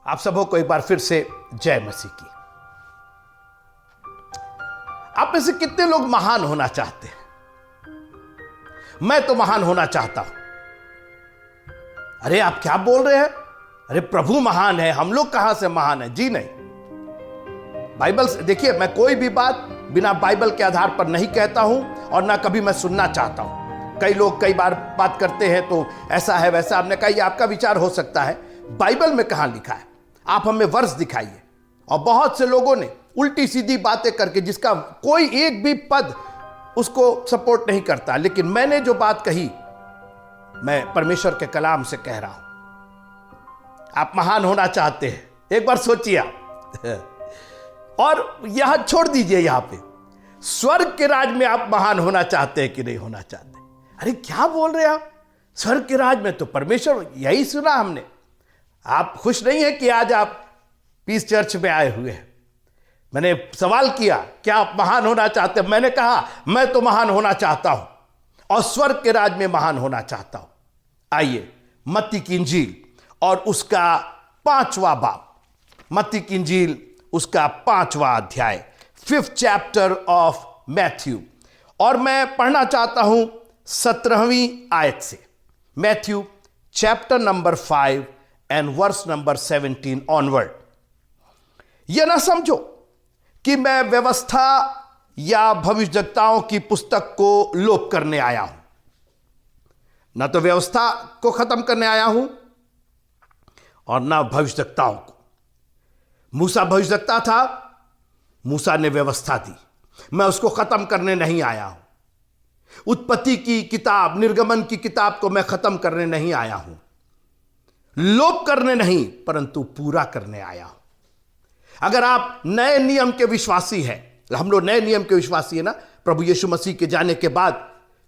आप सबों को एक बार फिर से जय मसीह की। आप में से कितने लोग महान होना चाहते हैं? मैं तो महान होना चाहता हूं। अरे आप क्या बोल रहे हैं? अरे प्रभु महान है, हम लोग कहां से महान है? जी नहीं। बाइबल से देखिए, मैं कोई भी बात बिना बाइबल के आधार पर नहीं कहता हूं और ना कभी मैं सुनना चाहता हूं। कई लोग कई बार बात करते हैं तो ऐसा है वैसा। आपने कहा ये आपका विचार हो सकता है, बाइबल में कहां लिखा है? आप हमें वर्ष दिखाइए। और बहुत से लोगों ने उल्टी सीधी बातें करके, जिसका कोई एक भी पद उसको सपोर्ट नहीं करता, लेकिन मैंने जो बात कही मैं परमेश्वर के कलाम से कह रहा हूं। आप महान होना चाहते हैं, एक बार सोचिए आप। और यहां छोड़ दीजिए, यहां पे स्वर्ग के राज में आप महान होना चाहते हैं कि नहीं होना चाहते? अरे क्या बोल रहे हैं आप? स्वर्ग के राज में तो परमेश्वर, यही सुना हमने। आप खुश नहीं है कि आज आप पीस चर्च में आए हुए हैं? मैंने सवाल किया, क्या आप महान होना चाहते हैं? मैंने कहा मैं तो महान होना चाहता हूं और स्वर्ग के राज में महान होना चाहता हूं। आइए मत्ती की इंजील और उसका 5वां बाब, मत्ती की इंजील उसका 5वां अध्याय, 5th chapter ऑफ मैथ्यू, और मैं पढ़ना चाहता हूं 17वीं आयत से। Matthew chapter number 5 and verse number 17 onward. यह ना समझो कि मैं व्यवस्था या भविष्यवक्ताओं की पुस्तक को लोप करने आया हूं। ना तो व्यवस्था को खत्म करने आया हूं और ना भविष्यवक्ताओं को। मूसा भविष्यवक्ता था, मूसा ने व्यवस्था दी, मैं उसको खत्म करने नहीं आया हूं। उत्पत्ति की किताब, निर्गमन की किताब को मैं खत्म करने नहीं आया हूं, लोप करने नहीं परंतु पूरा करने आया हूं। अगर आप नए नियम के विश्वासी हैं, हम लोग नए नियम के विश्वासी है ना, प्रभु यीशु मसीह के जाने के बाद,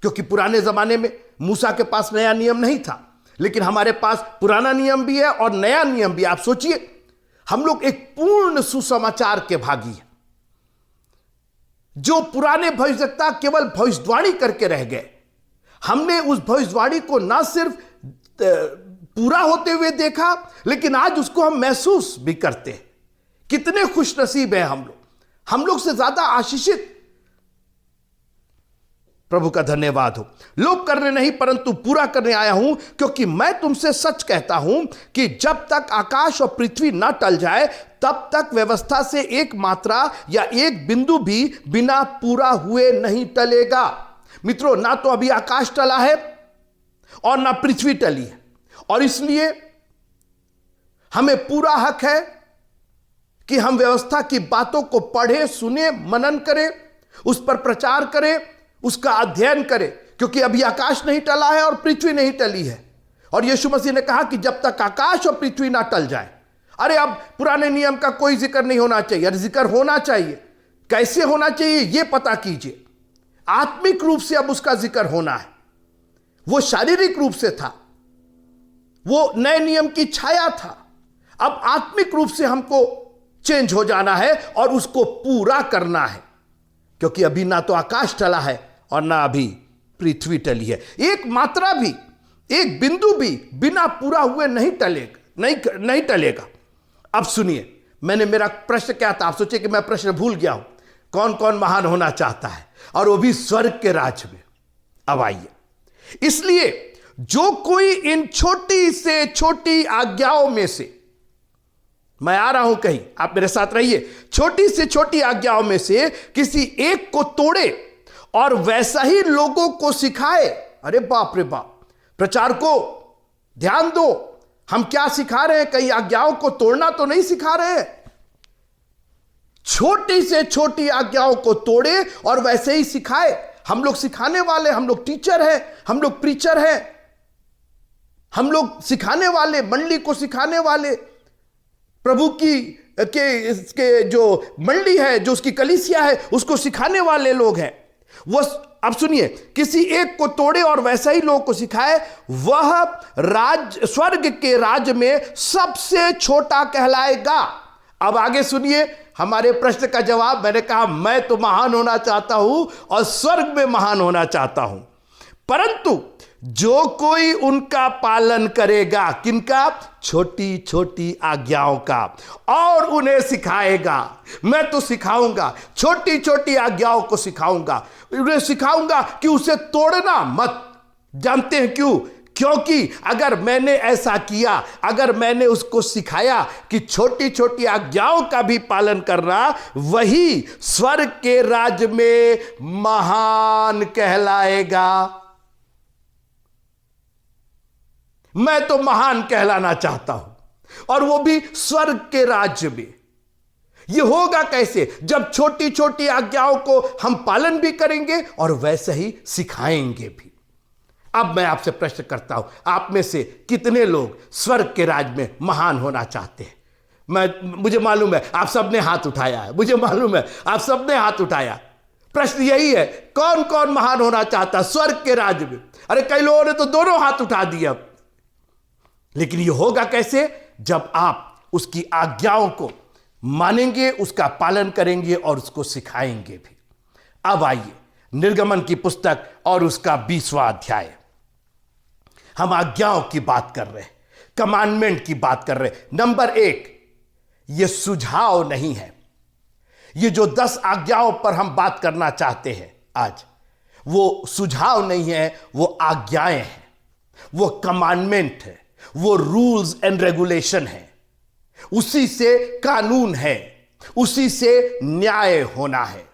क्योंकि पुराने जमाने में मूसा के पास नया नियम नहीं था, लेकिन हमारे पास पुराना नियम भी है और नया नियम भी। आप सोचिए, हम लोग एक पूर्ण सुसमाचार के भागी हैं। जो पुराने भविष्यवक्ता केवल भविष्यवाणी करके रह गए, हमने उस भविष्यवाणी को ना सिर्फ पूरा होते हुए देखा, लेकिन आज उसको हम महसूस भी करते हैं। कितने खुश नसीब हैं हम लोग से ज्यादा आशीषित। प्रभु का धन्यवाद हो। लोप करने नहीं परंतु पूरा करने आया हूं, क्योंकि मैं तुमसे सच कहता हूं कि जब तक आकाश और पृथ्वी ना टल जाए तब तक व्यवस्था से एक मात्रा या एक बिंदु भी बिना पूरा हुए नहीं टलेगा। मित्रों, ना तो अभी आकाश टला है और ना पृथ्वी टली है, और इसलिए हमें पूरा हक है कि हम व्यवस्था की बातों को पढ़ें, सुने, मनन करें, उस पर प्रचार करें, उसका अध्ययन करें, क्योंकि अभी आकाश नहीं टला है और पृथ्वी नहीं टली है। और यीशु मसीह ने कहा कि जब तक आकाश और पृथ्वी ना टल जाए। अरे अब पुराने नियम का कोई जिक्र नहीं होना चाहिए। अरे जिक्र होना चाहिए। कैसे होना चाहिए ये पता कीजिए। आत्मिक रूप से अब उसका जिक्र होना है। वो शारीरिक रूप से था, वो नए नियम की छाया था। अब आत्मिक रूप से हमको चेंज हो जाना है और उसको पूरा करना है, क्योंकि अभी ना तो आकाश टला है और ना अभी पृथ्वी टली है। एक मात्रा भी, एक बिंदु भी बिना पूरा हुए नहीं टलेगा, नहीं टलेगा। अब सुनिए, मेरा प्रश्न क्या था? आप सोचिए कि मैं प्रश्न भूल गया हूं। कौन कौन महान होना चाहता है, और वो भी स्वर्ग के राज्य में? अब आइए, इसलिए जो कोई इन छोटी से छोटी आज्ञाओं में से, मैं आ रहा हूं कहीं, आप मेरे साथ रहिए, छोटी से छोटी आज्ञाओं में से किसी एक को तोड़े और वैसा ही लोगों को सिखाए। अरे बाप रे बाप! प्रचार को ध्यान दो, हम क्या सिखा रहे हैं? कई आज्ञाओं को तोड़ना तो नहीं सिखा रहे हैं। छोटी से छोटी आज्ञाओं को तोड़े और वैसे ही सिखाए। हम लोग सिखाने वाले, हम लोग टीचर हैं, हम लोग प्रीचर हैं, हम लोग सिखाने वाले, मंडली को सिखाने वाले, प्रभु की के जो मंडली है, जो उसकी कलीसिया है, उसको सिखाने वाले लोग हैं वो। अब सुनिए, किसी एक को तोड़े और वैसा ही लोगों को सिखाए, वह स्वर्ग के राज्य में सबसे छोटा कहलाएगा। अब आगे सुनिए हमारे प्रश्न का जवाब। मैंने कहा मैं तो महान होना चाहता हूं और स्वर्ग में महान होना चाहता हूं, परंतु जो कोई उनका पालन करेगा, किनका? छोटी छोटी आज्ञाओं का, और उन्हें सिखाएगा। मैं तो सिखाऊंगा, छोटी छोटी आज्ञाओं को सिखाऊंगा, उन्हें सिखाऊंगा कि उसे तोड़ना मत। जानते हैं क्यों? क्योंकि अगर मैंने ऐसा किया, अगर मैंने उसको सिखाया कि छोटी छोटी आज्ञाओं का भी पालन करना, वही स्वर्ग के राज्य में महान कहलाएगा। मैं तो महान कहलाना चाहता हूं, और वो भी स्वर्ग के राज्य में। ये होगा कैसे? जब छोटी छोटी आज्ञाओं को हम पालन भी करेंगे और वैसे ही सिखाएंगे भी। अब मैं आपसे प्रश्न करता हूं, आप में से कितने लोग स्वर्ग के राज्य में महान होना चाहते हैं? मुझे मालूम है आप सबने हाथ उठाया है, मुझे मालूम है आप सबने हाथ उठाया। प्रश्न यही है, कौन कौन महान होना चाहता स्वर्ग के राज्य में? अरे कई लोगों ने तो दोनों हाथ उठा दिए अब। लेकिन यह होगा कैसे? जब आप उसकी आज्ञाओं को मानेंगे, उसका पालन करेंगे और उसको सिखाएंगे भी। अब आइए निर्गमन की पुस्तक और उसका 20वां अध्याय। हम आज्ञाओं की बात कर रहे हैं, कमांडमेंट की बात कर रहे हैं। नंबर 1, यह सुझाव नहीं है। ये जो 10 आज्ञाओं पर हम बात करना चाहते हैं आज, वो सुझाव नहीं है, वो आज्ञाएं हैं, वो कमांडमेंट है, वो रूल्स एंड रेगुलेशन है। उसी से कानून है, उसी से न्याय होना है।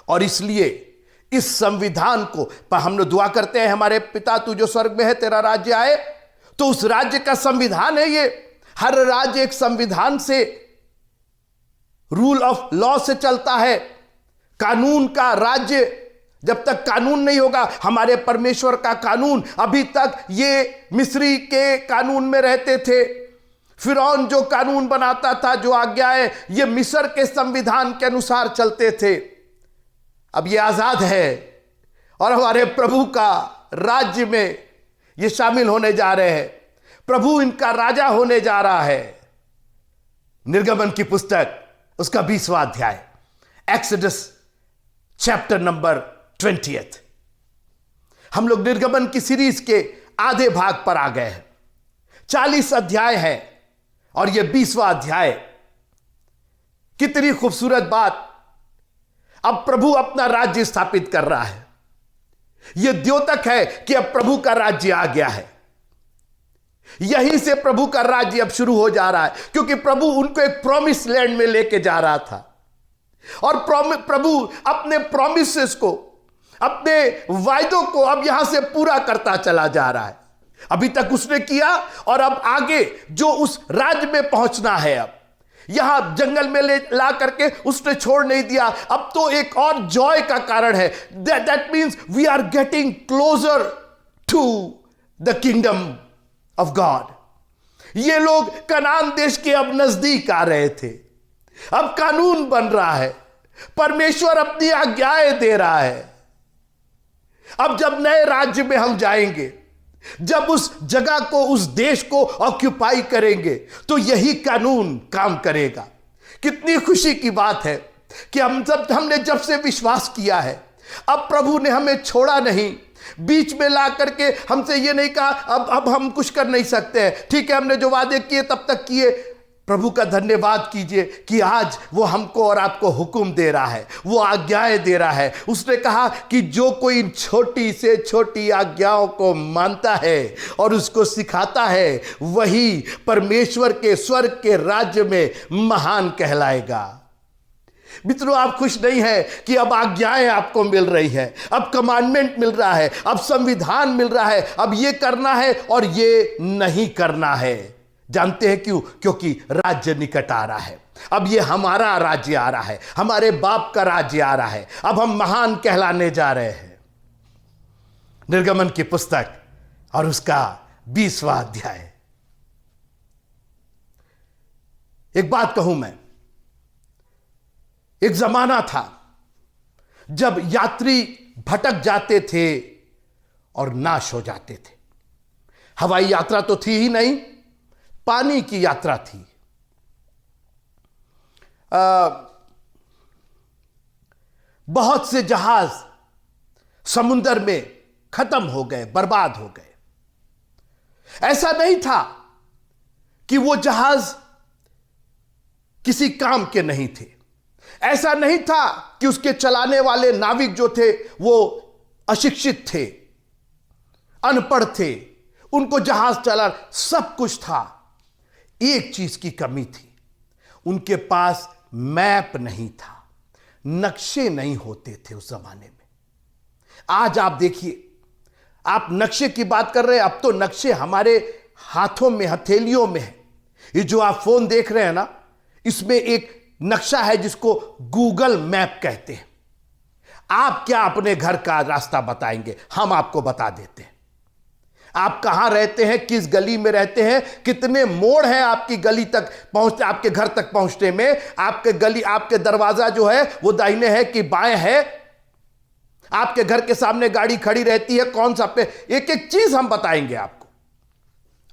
और इसलिए इस संविधान को हम लोग दुआ करते हैं, हमारे पिता तू जो स्वर्ग में है तेरा राज्य आए। तो उस राज्य का संविधान है ये। हर राज्य एक संविधान से, रूल ऑफ लॉ से चलता है, कानून का राज्य। जब तक कानून नहीं होगा, हमारे परमेश्वर का कानून, अभी तक ये मिस्री के कानून में रहते थे। फिरौन जो कानून बनाता था, जो आज्ञाएं, ये मिस्र के संविधान के अनुसार चलते थे। अब ये आजाद है और हमारे प्रभु का राज्य में ये शामिल होने जा रहे हैं। प्रभु इनका राजा होने जा रहा है। निर्गमन की पुस्तक उसका 20वां अध्याय, एक्सोडस चैप्टर नंबर 20। हम लोग निर्गमन की सीरीज के आधे भाग पर आ गए हैं। 40 अध्याय है और यह 20वां अध्याय। कितनी खूबसूरत बात! अब प्रभु अपना राज्य स्थापित कर रहा है। यह द्योतक है कि अब प्रभु का राज्य आ गया है। यहीं से प्रभु का राज्य अब शुरू हो जा रहा है, क्योंकि प्रभु उनको एक प्रॉमिस लैंड में लेके जा रहा था। और प्रभु अपने प्रॉमिसेस को, अपने वायदों को अब यहां से पूरा करता चला जा रहा है। अभी तक उसने किया और अब आगे जो उस राज्य में पहुंचना है, अब यहां जंगल में ले ला करके उसने छोड़ नहीं दिया। अब तो एक और जॉय का कारण है। That means we are getting closer to the kingdom of God. ये लोग कनान देश के अब नजदीक आ रहे थे। अब कानून बन रहा है, परमेश्वर अपनी आज्ञाएं दे रहा है। अब जब नए राज्य में हम जाएंगे, जब उस जगह को, उस देश को ऑक्यूपाई करेंगे, तो यही कानून काम करेगा। कितनी खुशी की बात है कि हमने जब से विश्वास किया है, अब प्रभु ने हमें छोड़ा नहीं। बीच में ला करके हमसे ये नहीं कहा अब हम कुछ कर नहीं सकते हैं, ठीक है हमने जो वादे किए तब तक किए। प्रभु का धन्यवाद कीजिए कि आज वो हमको और आपको हुक्म दे रहा है, वो आज्ञाएं दे रहा है। उसने कहा कि जो कोई इन छोटी से छोटी आज्ञाओं को मानता है और उसको सिखाता है, वही परमेश्वर के स्वर्ग के राज्य में महान कहलाएगा। मित्रों, आप खुश नहीं है कि अब आज्ञाएं आपको मिल रही है, अब कमांडमेंट मिल रहा है, अब संविधान मिल रहा है, अब ये करना है और ये नहीं करना है। जानते हैं क्यों? क्योंकि राज्य निकट आ रहा है। अब ये हमारा राज्य आ रहा है, हमारे बाप का राज्य आ रहा है। अब हम महान कहलाने जा रहे हैं। निर्गमन की पुस्तक और उसका 20वां अध्याय। एक बात कहूं मैं, एक जमाना था जब यात्री भटक जाते थे और नाश हो जाते थे। हवाई यात्रा तो थी ही नहीं, पानी की यात्रा थी। बहुत से जहाज समुद्र में खत्म हो गए, बर्बाद हो गए। ऐसा नहीं था कि वो जहाज किसी काम के नहीं थे। ऐसा नहीं था कि उसके चलाने वाले नाविक जो थे वो अशिक्षित थे, अनपढ़ थे, उनको जहाज चला सब कुछ था। एक चीज की कमी थी, उनके पास मैप नहीं था, नक्शे नहीं होते थे उस जमाने में। आज आप देखिए, आप नक्शे की बात कर रहे हैं, अब तो नक्शे हमारे हाथों में, हथेलियों में है। ये जो आप फोन देख रहे हैं ना, इसमें एक नक्शा है जिसको गूगल मैप कहते हैं। आप क्या अपने घर का रास्ता बताएंगे, हम आपको बता देते हैं। आप कहां रहते हैं, किस गली में रहते हैं, कितने मोड़ हैं आपकी गली तक पहुंचते, आपके घर तक पहुंचने में। आपके गली, आपके दरवाजा जो है वो दाहिने है कि बाएं है, आपके घर के सामने गाड़ी खड़ी रहती है कौन सा पे, एक एक चीज हम बताएंगे आपको।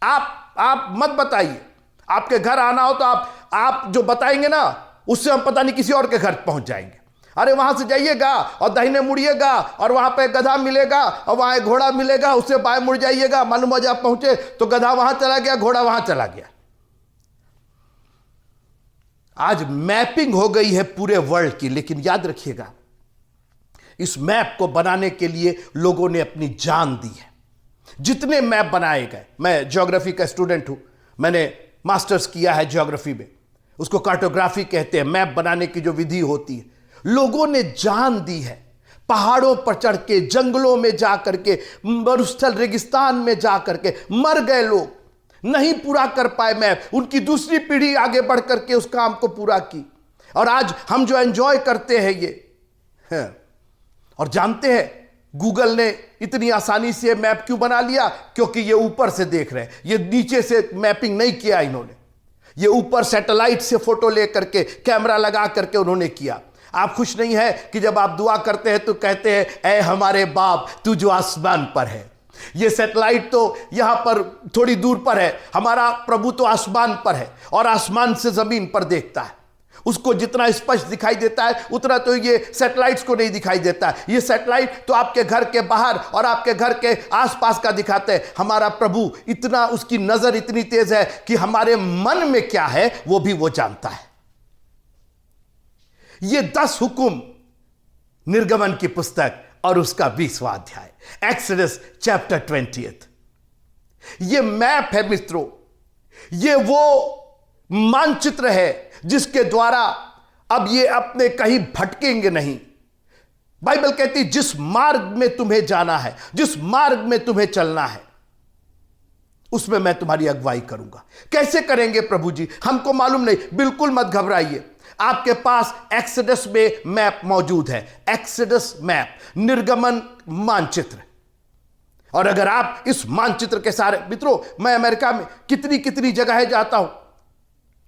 आप मत बताइए, आपके घर आना हो तो आप जो बताएंगे ना, उससे हम पता नहीं किसी और के घर पहुंच जाएंगे। अरे वहां से जाइएगा और दाहिने मुड़िएगा और वहां पे गधा मिलेगा और वहां एक घोड़ा मिलेगा, उससे बाएं मुड़ जाइएगा, मालूम हो आप पहुंचे तो गधा वहां चला गया, घोड़ा वहां चला गया। आज मैपिंग हो गई है पूरे वर्ल्ड की, लेकिन याद रखिएगा, इस मैप को बनाने के लिए लोगों ने अपनी जान दी है। जितने मैप बनाए गए, मैं ज्योग्राफी का स्टूडेंट हूं, मैंने मास्टर्स किया है ज्योग्राफी में, उसको कार्टोग्राफी कहते हैं। मैप बनाने की जो विधि होती है, लोगों ने जान दी है। पहाड़ों पर चढ़ के, जंगलों में जा करके, मरुस्थल रेगिस्तान में जा करके मर गए लोग, नहीं पूरा कर पाए मैप। उनकी दूसरी पीढ़ी आगे बढ़ करके उस काम को पूरा की, और आज हम जो एंजॉय करते हैं ये है। और जानते हैं गूगल ने इतनी आसानी से मैप क्यों बना लिया? क्योंकि ये ऊपर से देख रहे हैं, ये नीचे से मैपिंग नहीं किया इन्होंने, ये ऊपर सैटेलाइट से फोटो ले करके, कैमरा लगा करके उन्होंने किया। आप खुश नहीं है कि जब आप दुआ करते हैं तो कहते हैं, ऐ हमारे बाप तू जो आसमान पर है। ये सैटेलाइट तो यहां पर थोड़ी दूर पर है, हमारा प्रभु तो आसमान पर है और आसमान से जमीन पर देखता है। उसको जितना स्पष्ट दिखाई देता है उतना तो ये सैटेलाइट्स को नहीं दिखाई देता है। ये सैटेलाइट तो आपके घर के बाहर और आपके घर के आसपास का दिखाते हैं। हमारा प्रभु इतना, उसकी नजर इतनी तेज है कि हमारे मन में क्या है वो भी वो जानता है। ये 10 हुक्म निर्गमन की पुस्तक और उसका 20वां अध्याय, एक्सोडस चैप्टर 20। ये मैप है मित्रों, ये वो मानचित्र है जिसके द्वारा अब ये अपने कहीं भटकेंगे नहीं। बाइबल कहती है जिस मार्ग में तुम्हें जाना है, जिस मार्ग में तुम्हें चलना है, उसमें मैं तुम्हारी अगुवाई करूंगा। कैसे करेंगे प्रभु जी? हमको मालूम नहीं। बिल्कुल मत घबराइए, आपके पास एक्सोडस में मैप मौजूद है। एक्सोडस मैप, निर्गमन मानचित्र। और अगर आप इस मानचित्र के सारे, मित्रों मैं अमेरिका में कितनी कितनी जगह जाता हूं,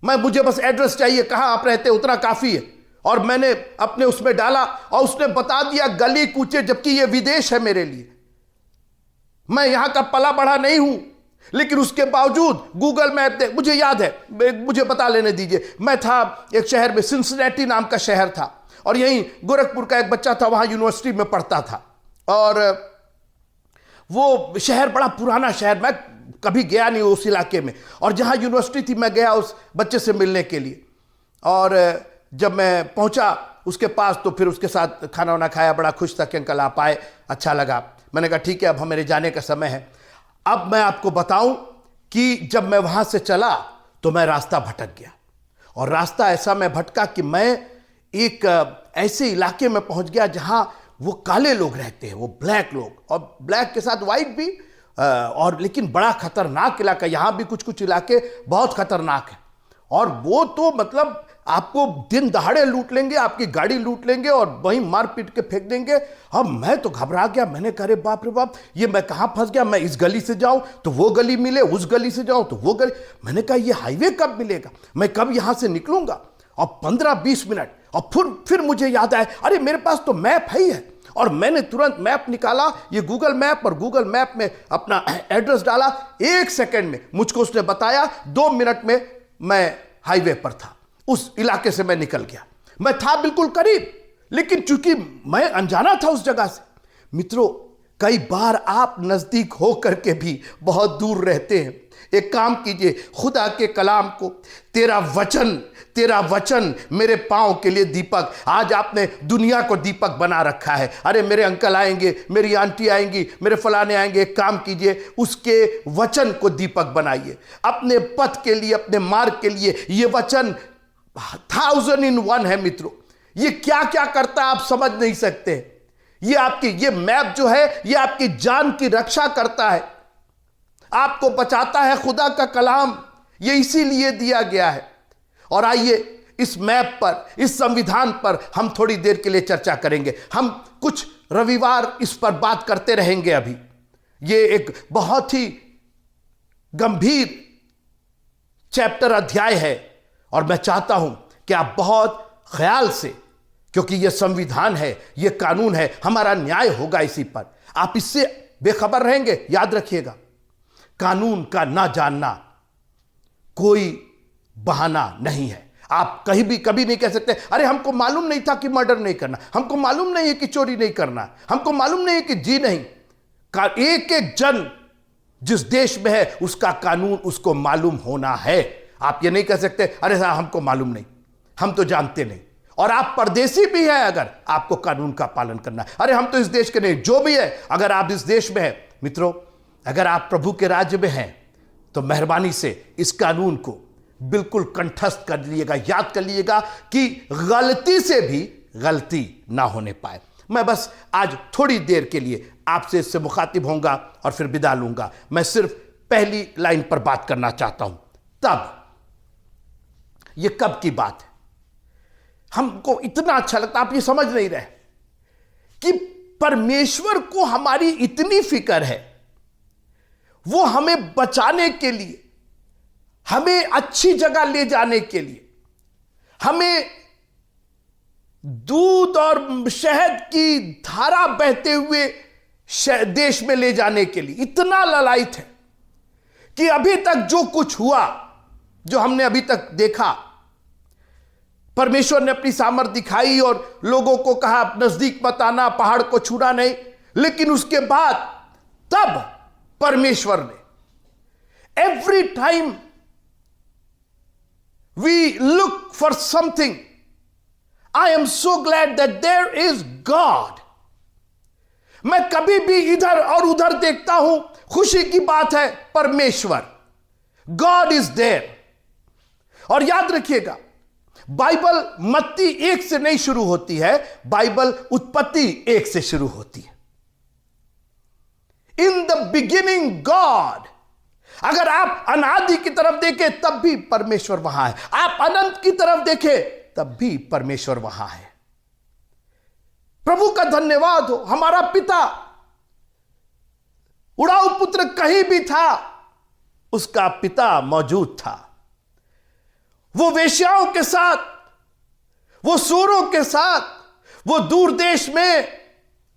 मुझे बस एड्रेस चाहिए, कहां आप रहते हैं उतना काफी है, और मैंने अपने उसमें डाला और उसने बता दिया गली कूचे, जबकि यह विदेश है मेरे लिए। मैं यहां का पला बढ़ा नहीं हूं, लेकिन उसके बावजूद गूगल मैप दे, मुझे याद है, मुझे बता लेने दीजिए। मैं था एक शहर में, सिंसिनेटी नाम का शहर था, और यहीं गोरखपुर का एक बच्चा था, वहां यूनिवर्सिटी में पढ़ता था, और वो शहर बड़ा पुराना शहर, मैं कभी गया नहीं उस इलाके में, और जहां यूनिवर्सिटी थी मैं गया उस बच्चे से मिलने के लिए। और जब मैं पहुंचा उसके पास तो फिर उसके साथ खाना वाना खाया, बड़ा खुश था कि अंकल आप आए, अच्छा लगा। मैंने कहा ठीक है, अब मेरे जाने का समय है। अब मैं आपको बताऊं कि जब मैं वहां से चला तो मैं रास्ता भटक गया, और रास्ता ऐसा मैं भटका कि मैं एक ऐसे इलाके में पहुंच गया जहां वो काले लोग रहते हैं, वो ब्लैक लोग, और ब्लैक के साथ वाइट भी, और लेकिन बड़ा खतरनाक इलाका। यहां भी कुछ कुछ इलाके बहुत खतरनाक है, और वो तो मतलब आपको दिन दहाड़े लूट लेंगे, आपकी गाड़ी लूट लेंगे और वहीं मार पीट के फेंक देंगे। अब मैं तो घबरा गया, मैंने कहा अरे बाप रे बाप, ये मैं कहां फंस गया? मैं इस गली से जाऊं तो वो गली मिले, उस गली से जाऊं तो वो गली। मैंने कहा ये हाईवे कब मिलेगा, मैं कब यहां से निकलूंगा? और 15-20 मिनट, और फिर मुझे याद आया, अरे मेरे पास तो मैप है ही है, और मैंने तुरंत मैप निकाला, ये गूगल मैप, और गूगल मैप में अपना एड्रेस डाला। 1 सेकंड में मुझको उसने बताया, 2 मिनट में मैं हाईवे पर था, उस इलाके से मैं निकल गया। मैं था बिल्कुल करीब, लेकिन चूंकि मैं अनजाना था उस जगह से। मित्रों कई बार आप नजदीक हो करके भी बहुत दूर रहते हैं। एक काम कीजिए, खुदा के कलाम को, तेरा वचन मेरे पांव के लिए दीपक। आज आपने दुनिया को दीपक बना रखा है। अरे मेरे अंकल आएंगे, मेरी आंटी आएंगी, मेरे फलाने आएंगे। एक काम कीजिए, उसके वचन को दीपक बनाइए अपने पथ के लिए, अपने मार्ग के लिए। ये वचन 1000 in 1 है मित्रों। ये क्या क्या करता है आप समझ नहीं सकते। ये मैप जो है, ये आपकी जान की रक्षा करता है, आपको बचाता है। खुदा का कलाम ये इसीलिए दिया गया है। और आइए इस मैप पर, इस संविधान पर हम थोड़ी देर के लिए चर्चा करेंगे। हम कुछ रविवार इस पर बात करते रहेंगे। अभी ये एक बहुत ही गंभीर चैप्टर, अध्याय है, और मैं चाहता हूं कि आप बहुत ख्याल से, क्योंकि यह संविधान है, यह कानून है, हमारा न्याय होगा इसी पर, आप इससे बेखबर रहेंगे। याद रखिएगा, कानून का ना जानना कोई बहाना नहीं है। आप कभी नहीं कह सकते अरे हमको मालूम नहीं था कि मर्डर नहीं करना, हमको मालूम नहीं है कि चोरी नहीं करना, हमको मालूम नहीं है कि जी नहीं। एक एक जन जिस देश में है उसका कानून उसको मालूम होना है। आप ये नहीं कह सकते अरे साहब हमको मालूम नहीं, हम तो जानते नहीं। और आप परदेसी भी हैं, अगर आपको कानून का पालन करना है। अरे हम तो इस देश के नहीं, जो भी है, अगर आप इस देश में हैं मित्रों, अगर आप प्रभु के राज्य में हैं, तो मेहरबानी से इस कानून को बिल्कुल कंठस्थ कर लीजिएगा। याद कर लीजिएगा कि गलती से भी गलती ना होने पाए। मैं बस आज थोड़ी देर के लिए आपसे इससे मुखातिब होऊंगा और फिर विदा लूंगा। मैं सिर्फ पहली लाइन पर बात करना चाहता हूं। तब, ये कब की बात है? हमको इतना अच्छा लगता, आप ये समझ नहीं रहे कि परमेश्वर को हमारी इतनी फिक्र है। वो हमें बचाने के लिए, हमें अच्छी जगह ले जाने के लिए, हमें दूध और शहद की धारा बहते हुए देश में ले जाने के लिए इतना ललायित है कि अभी तक जो कुछ हुआ, जो हमने अभी तक देखा, परमेश्वर ने अपनी सामर्थ दिखाई और लोगों को कहा नजदीक मत आना, पहाड़ को छूना नहीं। लेकिन उसके बाद तब परमेश्वर ने, every time we look for something, I am so glad that there is God. मैं कभी भी इधर और उधर देखता हूं, खुशी की बात है, परमेश्वर, गॉड इज देयर। और याद रखिएगा, बाइबल मत्ती 1 से नहीं शुरू होती है, बाइबल उत्पत्ति 1 से शुरू होती है। In the beginning God. अगर आप अनादि की तरफ देखें तब भी परमेश्वर वहां है, आप अनंत की तरफ देखें तब भी परमेश्वर वहां है। प्रभु का धन्यवाद हो, हमारा पिता उड़ाऊ पुत्र कहीं भी था, उसका पिता मौजूद था। वो वेश्याओं के साथ, वो सूरों के साथ, वो दूर देश में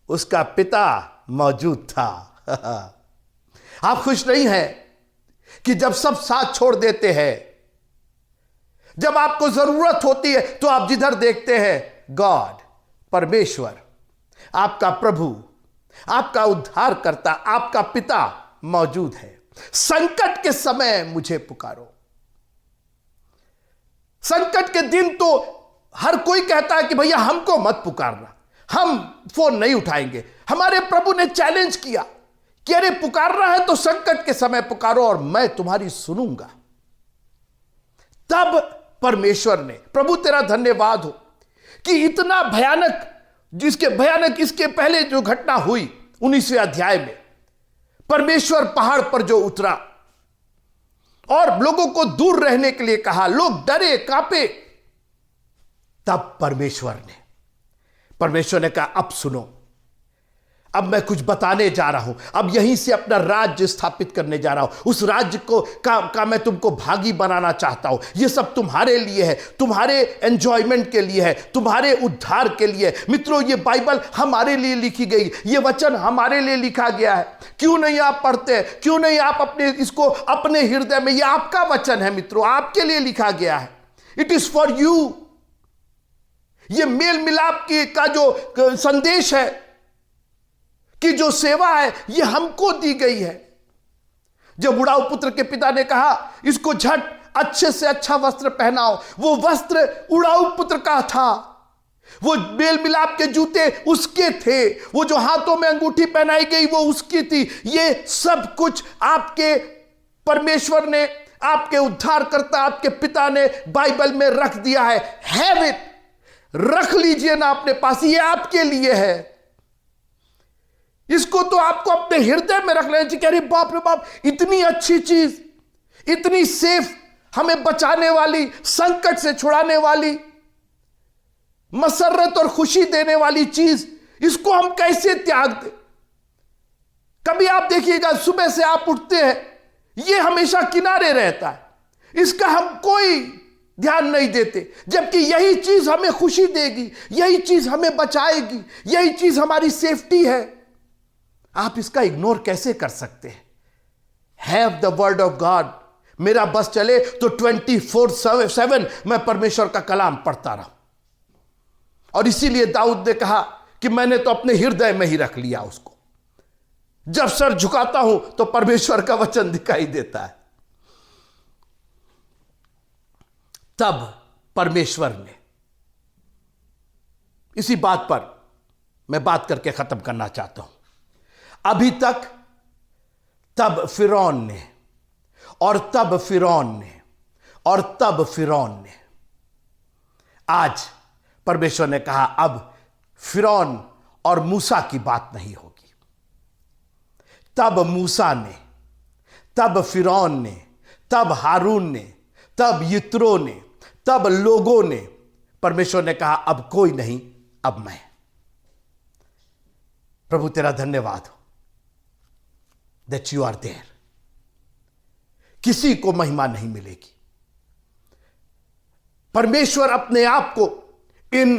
उसका पिता मौजूद था। आप खुश नहीं हैं कि जब सब साथ छोड़ देते हैं, जब आपको जरूरत होती है तो आप जिधर देखते हैं गॉड, परमेश्वर, आपका प्रभु, आपका उद्धारकर्ता, आपका पिता मौजूद है। संकट के समय मुझे पुकारो। संकट के दिन तो हर कोई कहता है कि भैया हमको मत पुकारना, हम फोन नहीं उठाएंगे। हमारे प्रभु ने चैलेंज किया कि अरे पुकारना है तो संकट के समय पुकारो और मैं तुम्हारी सुनूंगा। तब परमेश्वर ने, प्रभु तेरा धन्यवाद हो कि इतना भयानक, इसके पहले जो घटना हुई 19वें अध्याय में, परमेश्वर पहाड़ पर जो उतरा और लोगों को दूर रहने के लिए कहा, लोग डरे कांपे। तब परमेश्वर ने कहा अब सुनो, अब मैं कुछ बताने जा रहा हूं, अब यहीं से अपना राज्य स्थापित करने जा रहा हूं। उस राज्य को का मैं तुमको भागी बनाना चाहता हूं। यह सब तुम्हारे लिए है, तुम्हारे एंजॉयमेंट के लिए है, तुम्हारे उद्धार के लिए। मित्रों, ये बाइबल हमारे लिए लिखी गई, ये वचन हमारे लिए लिखा गया है। क्यों नहीं आप पढ़ते? क्यों नहीं आप इसको अपने हृदय में, यह आपका वचन है मित्रों, आपके लिए लिखा गया है। It is for you. ये मेल मिलाप का जो संदेश है कि जो सेवा है यह हमको दी गई है। जब उड़ाऊ पुत्र के पिता ने कहा इसको झट अच्छे से अच्छा वस्त्र पहनाओ, वो वस्त्र उड़ाऊ पुत्र का था, वो मेल मिलाप के जूते उसके थे, वो जो हाथों में अंगूठी पहनाई गई वो उसकी थी। ये सब कुछ आपके परमेश्वर ने, आपके उद्धारकर्ता, आपके पिता ने बाइबल में रख दिया है। हैव इट, रख लीजिए ना अपने पास, ये आपके लिए है। इसको तो आपको अपने हृदय में रख लेना चाहिए। अरे बाप रे बाप, इतनी अच्छी चीज, इतनी सेफ, हमें बचाने वाली, संकट से छुड़ाने वाली, मसरत और खुशी देने वाली चीज, इसको हम कैसे त्याग दें। कभी आप देखिएगा सुबह से आप उठते हैं, यह हमेशा किनारे रहता है, इसका हम कोई ध्यान नहीं देते, जबकि यही चीज हमें खुशी देगी, यही चीज हमें बचाएगी, यही चीज हमारी सेफ्टी है। आप इसका इग्नोर कैसे कर सकते हैं? Have the word of God. मेरा बस चले तो 24/7 मैं परमेश्वर का कलाम पढ़ता रहा। और इसीलिए दाऊद ने कहा कि मैंने तो अपने हृदय में ही रख लिया उसको। जब सर झुकाता हूं तो परमेश्वर का वचन दिखाई देता है। तब परमेश्वर ने, इसी बात पर मैं बात करके खत्म करना चाहता हूं। अभी तक तब फिरौन ने, और तब फिरौन ने, और तब फिरौन ने, आज परमेश्वर ने कहा अब फिरौन और मूसा की बात नहीं होगी। तब मूसा ने, तब फिरौन ने, तब हारून ने, तब यित्रो ने, तब लोगों ने, परमेश्वर ने कहा अब कोई नहीं, अब मैं। प्रभु तेरा धन्यवाद हो दैट यू आर देयर। किसी को महिमा नहीं मिलेगी। परमेश्वर अपने आप को इन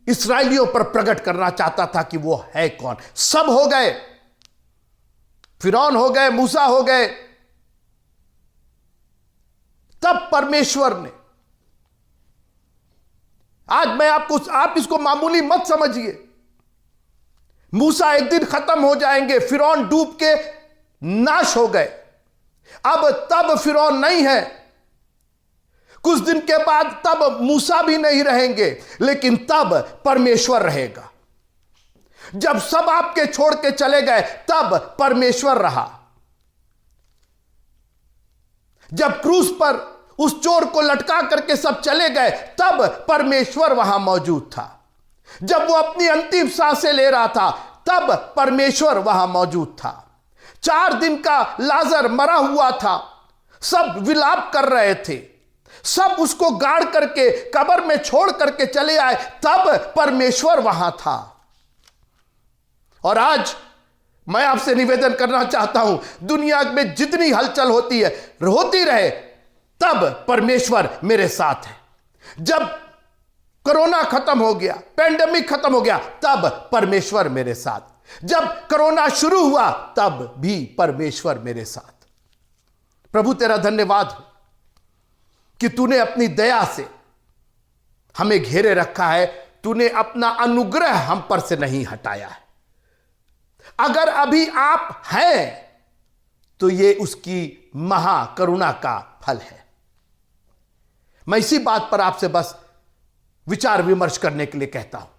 इस्राएलियों पर प्रकट करना चाहता था कि वो है कौन। सब हो गए, फिरौन हो गए, मूसा हो गए, तब परमेश्वर ने, आज मैं आपको, आप इसको मामूली मत समझिए। मूसा एक दिन खत्म हो जाएंगे, फिरौन डूब के नाश हो गए। अब तब फिरौन नहीं है, कुछ दिन के बाद तब मूसा भी नहीं रहेंगे, लेकिन तब परमेश्वर रहेगा। जब सब आपके छोड़ के चले गए तब परमेश्वर रहा। जब क्रूस पर उस चोर को लटका करके सब चले गए तब परमेश्वर वहां मौजूद था। जब वो अपनी अंतिम सांसें ले रहा था तब परमेश्वर वहां मौजूद था। 4 दिन का लाजर मरा हुआ था, सब विलाप कर रहे थे, सब उसको गाड़ करके कब्र में छोड़ करके चले आए, तब परमेश्वर वहां था। और आज मैं आपसे निवेदन करना चाहता हूं, दुनिया में जितनी हलचल होती है, होती रहे, तब परमेश्वर मेरे साथ है। जब कोरोना खत्म हो गया, पेंडेमिक खत्म हो गया, तब परमेश्वर मेरे साथ। जब कोरोना शुरू हुआ तब भी परमेश्वर मेरे साथ। प्रभु तेरा धन्यवाद हो कि तूने अपनी दया से हमें घेरे रखा है, तूने अपना अनुग्रह हम पर से नहीं हटाया है। अगर अभी आप हैं तो ये उसकी महाकरुणा का फल है। मैं इसी बात पर आपसे बस विचार विमर्श करने के लिए कहता हूं।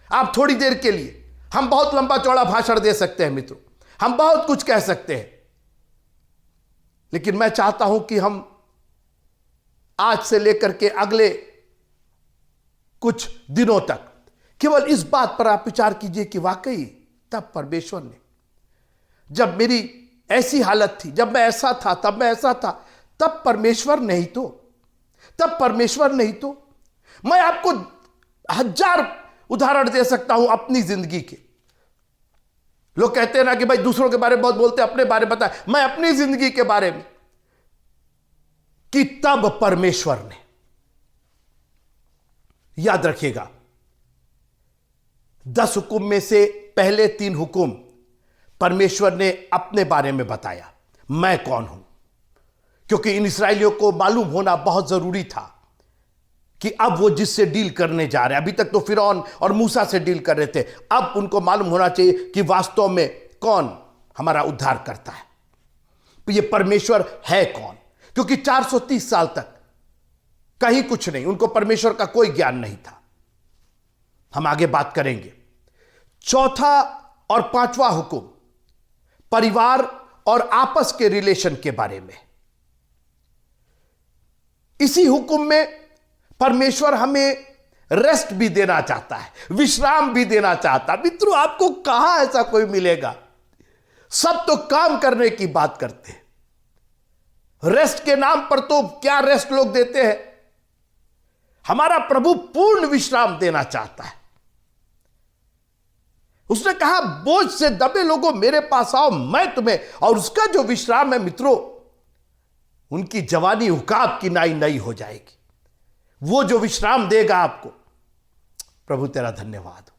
आप थोड़ी देर के लिए, हम बहुत लंबा चौड़ा भाषण दे सकते हैं मित्रों, हम बहुत कुछ कह सकते हैं, लेकिन मैं चाहता हूं कि हम आज से लेकर के अगले कुछ दिनों तक केवल इस बात पर आप विचार कीजिए कि वाकई तब परमेश्वर ने, जब मेरी ऐसी हालत थी, जब मैं ऐसा था, तब मैं ऐसा था, तब परमेश्वर नहीं तो, तब परमेश्वर नहीं तो। मैं आपको 1000 उदाहरण दे सकता हूं अपनी जिंदगी के। लोग कहते हैं ना कि भाई दूसरों के बारे में बहुत बोलते हैं, अपने बारे में बताए। मैं अपनी जिंदगी के बारे में, कि तब परमेश्वर ने, याद रखिएगा 10 हुक्म में से पहले 3 हुक्म परमेश्वर ने अपने बारे में बताया, मैं कौन हूं, क्योंकि इन इस्राएलियों को मालूम होना बहुत जरूरी था कि अब वो जिससे डील करने जा रहे हैं, अभी तक तो फिरौन और मूसा से डील कर रहे थे, अब उनको मालूम होना चाहिए कि वास्तव में कौन हमारा उद्धार करता है, तो ये परमेश्वर है कौन। क्योंकि 430 साल तक कहीं कुछ नहीं, उनको परमेश्वर का कोई ज्ञान नहीं था। हम आगे बात करेंगे। चौथा और पांचवा हुक्म परिवार और आपस के रिलेशन के बारे में। इसी हुक्म में परमेश्वर हमें रेस्ट भी देना चाहता है, विश्राम भी देना चाहता है। मित्रों, आपको कहां ऐसा कोई मिलेगा? सब तो काम करने की बात करते हैं, रेस्ट के नाम पर तो क्या रेस्ट लोग देते हैं। हमारा प्रभु पूर्ण विश्राम देना चाहता है। उसने कहा, बोझ से दबे लोगों मेरे पास आओ, मैं तुम्हें, और उसका जो विश्राम है मित्रों, उनकी जवानी उकाब की नाई नई हो जाएगी। वो जो विश्राम देगा आपको, प्रभु तेरा धन्यवाद हो।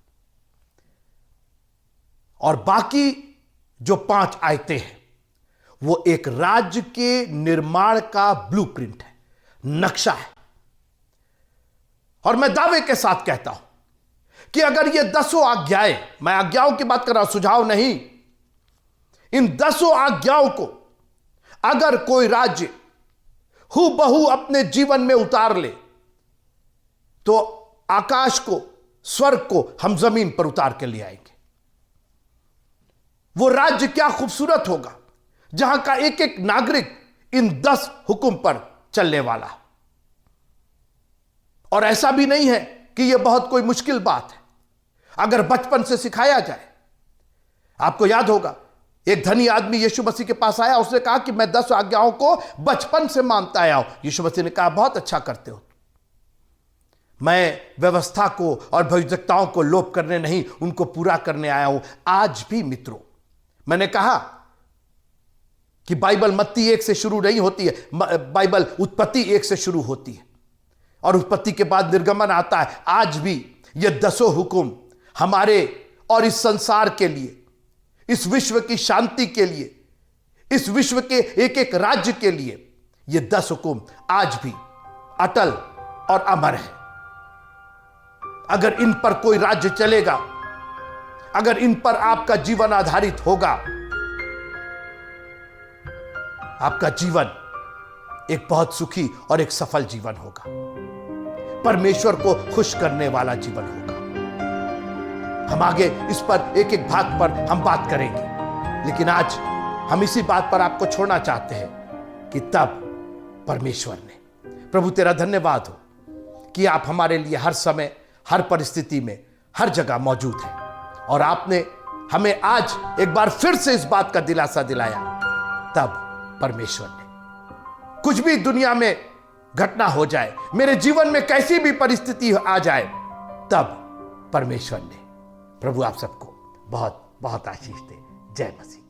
और बाकी जो 5 आयतें हैं वो एक राज्य के निर्माण का ब्लूप्रिंट है, नक्शा है। और मैं दावे के साथ कहता हूं कि अगर ये 10 आज्ञाएं, मैं आज्ञाओं की बात कर रहा हूं, सुझाव नहीं, इन 10 आज्ञाओं को अगर कोई राज्य हूबहू अपने जीवन में उतार ले तो आकाश को, स्वर्ग को हम जमीन पर उतार के ले आएंगे। वो राज्य क्या खूबसूरत होगा जहां का एक एक नागरिक इन 10 हुक्म पर चलने वाला। और ऐसा भी नहीं है कि यह बहुत कोई मुश्किल बात है, अगर बचपन से सिखाया जाए। आपको याद होगा, एक धनी आदमी यीशु मसीह के पास आया, उसने कहा कि मैं 10 आज्ञाओं को बचपन से मानता आया हूं। यीशु मसीह ने कहा, बहुत अच्छा करते हो, मैं व्यवस्था को और भविष्यवक्ताओं को लोप करने नहीं, उनको पूरा करने आया हूं। आज भी मित्रों, मैंने कहा कि बाइबल मत्ती 1 से शुरू नहीं होती है, बाइबल उत्पत्ति 1 से शुरू होती है और उत्पत्ति के बाद निर्गमन आता है। आज भी ये 10 हुक्म हमारे और इस संसार के लिए, इस विश्व की शांति के लिए, इस विश्व के एक एक राज्य के लिए, ये 10 हुक्म आज भी अटल और अमर है। अगर इन पर कोई राज्य चलेगा, अगर इन पर आपका जीवन आधारित होगा, आपका जीवन एक बहुत सुखी और एक सफल जीवन होगा, परमेश्वर को खुश करने वाला जीवन होगा। हम आगे इस पर एक एक भाग पर हम बात करेंगे, लेकिन आज हम इसी बात पर आपको छोड़ना चाहते हैं कि तब परमेश्वर ने, प्रभु तेरा धन्यवाद हो कि आप हमारे लिए हर समय, हर परिस्थिति में, हर जगह मौजूद हैं। और आपने हमें आज एक बार फिर से इस बात का दिलासा दिलाया। तब परमेश्वर ने, कुछ भी दुनिया में घटना हो जाए, मेरे जीवन में कैसी भी परिस्थिति आ जाए, तब परमेश्वर ने, प्रभु आप सबको बहुत बहुत आशीष दे। जय मसीह।